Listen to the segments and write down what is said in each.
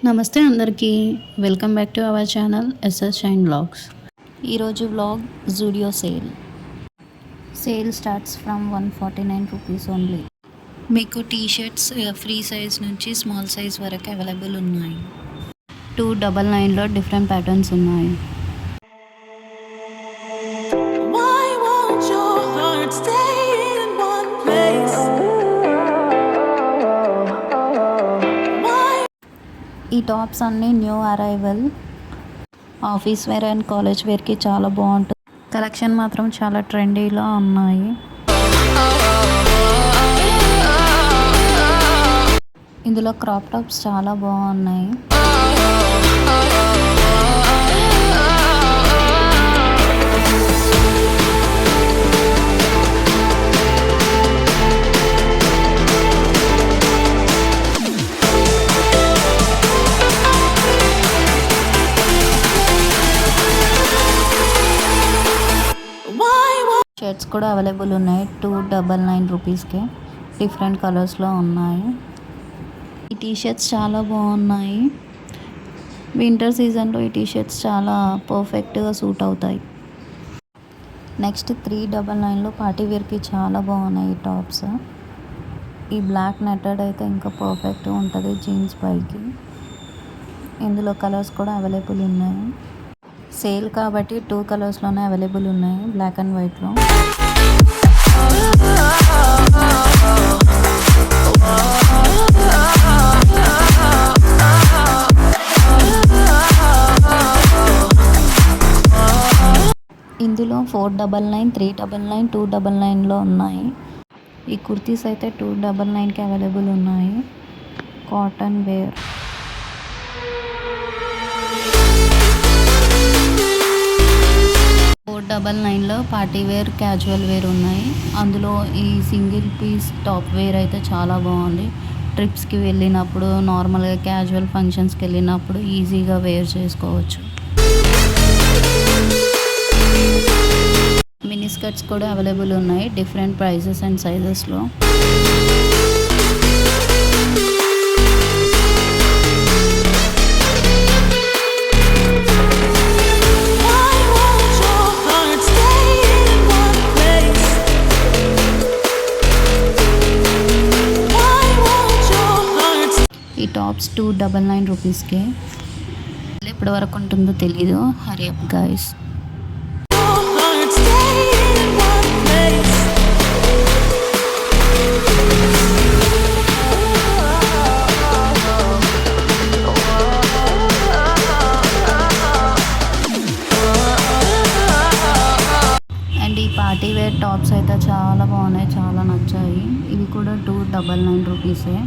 నమస్తే అందరికీ. Welcome back to our channel SS shine vlogs. ఈరోజు vlog Zudio sale starts from 149 rupees only. మీకు T shirts free size నుంచి small size వరకు available ఉన్నాయి. 299లో డిఫరెంట్ ప్యాటర్న్స్ ఉన్నాయి. ఈ టాప్స్ అన్నీ new arrival. Office wear and college వేర్కి చాలా బాగుంటుంది. కలెక్షన్ మాత్రం చాలా ట్రెండీలో ఉన్నాయి. ఇందులో క్రాప్ టాప్స్ చాలా బాగున్నాయి. షర్ట్స్ కూడా అవైలబుల్ ఉన్నాయి. 299 రూపీస్కే డిఫరెంట్ కలర్స్లో ఉన్నాయి. ఈ టీ షర్ట్స్ చాలా బాగున్నాయి. వింటర్ సీజన్లో ఈ టీ షర్ట్స్ చాలా పర్ఫెక్ట్గా సూట్ అవుతాయి. నెక్స్ట్ 399లో పార్టీ వేర్కి చాలా బాగున్నాయి ఈ టాప్స్. ఈ బ్లాక్ నెట్టెడ్ అయితే ఇంకా పర్ఫెక్ట్గా ఉంటుంది జీన్స్ పైకి. ఇందులో కలర్స్ కూడా అవైలబుల్ ఉన్నాయి. సేల్ కాబట్టి 2 కలర్స్లోనే అవైలబుల్ ఉన్నాయి, బ్లాక్ అండ్ వైట్లో. ఇందులో 499, 399, 299లో ఉన్నాయి. ఈ కుర్తీస్ అయితే 299కి అవైలబుల్ ఉన్నాయి. Cotton wear. 499లో పార్టీ వేర్, క్యాజువల్ వేర్ ఉన్నాయి. అందులో ఈ సింగిల్ పీస్ టాప్ వేర్ అయితే చాలా బాగుంది. ట్రిప్స్కి వెళ్ళినప్పుడు, నార్మల్గా క్యాజువల్ ఫంక్షన్స్కి వెళ్ళినప్పుడు ఈజీగా వేర్ చేసుకోవచ్చు. మినీ స్కర్ట్స్ కూడా అవైలబుల్ ఉన్నాయి డిఫరెంట్ ప్రైజెస్ అండ్ సైజెస్లో. ఈ టాప్స్ 299 రూపీస్కే. ఎప్పటి వరకు ఉంటుందో తెలీదు. Hari up guys. అండ్ ఈ పార్టీ వేర్ టాప్స్ అయితే చాలా బాగున్నాయి, చాలా నచ్చాయి. ఇవి కూడా 299 రూపీసే.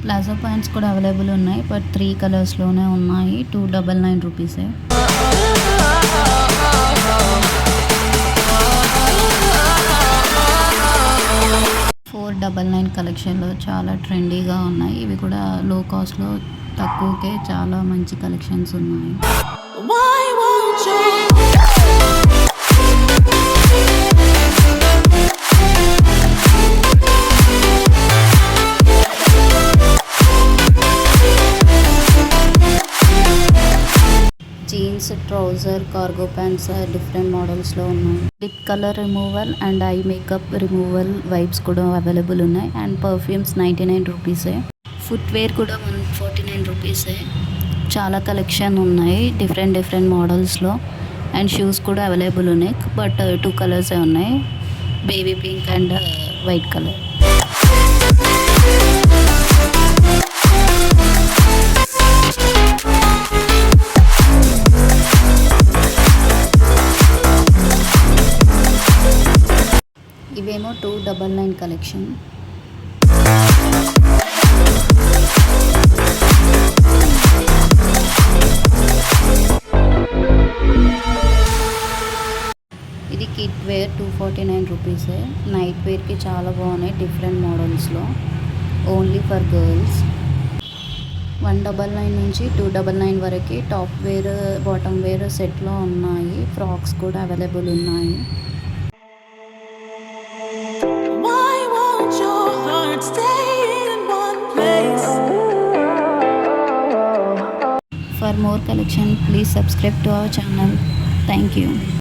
ప్లాజో ప్యాంట్స్ కూడా అవైలబుల్ ఉన్నాయి, బట్ 3 కలర్స్లోనే ఉన్నాయి. 299 రూపీసే. $499 కలెక్షన్లో చాలా ట్రెండీగా ఉన్నాయి. ఇవి కూడా లో కాస్ట్లో తక్కువకే చాలా మంచి కలెక్షన్స్ ఉన్నాయి. Jeans, trouser, cargo pants different మోడల్స్లో ఉన్నాయి. Lip colour removal and eye makeup removal wipes కూడా అవైలబుల్ ఉన్నాయి. అండ్ పర్ఫ్యూమ్స్ 99 రూపీసే. ఫుట్వేర్ కూడా 149 రూపీసే. చాలా కలెక్షన్ ఉన్నాయి డిఫరెంట్ మోడల్స్లో. అండ్ షూస్ కూడా అవైలబుల్ ఉన్నాయి, బట్ 2 కలర్సే ఉన్నాయి, baby pink and white colour. ఇవేమో 299 కలెక్షన్. ఇది కిడ్ వేర్ 249 రూపీసే. నైట్ వేర్కి చాలా బాగున్నాయి డిఫరెంట్ మోడల్స్లో, ఓన్లీ ఫర్ గర్ల్స్. 199 నుంచి 299 వరకు టాప్ వేర్, బాటమ్ వేర్ సెట్లో ఉన్నాయి. ఫ్రాక్స్ కూడా అవైలబుల్ ఉన్నాయి. let your heart stay in one place. For more collection, please subscribe to our channel. Thank you.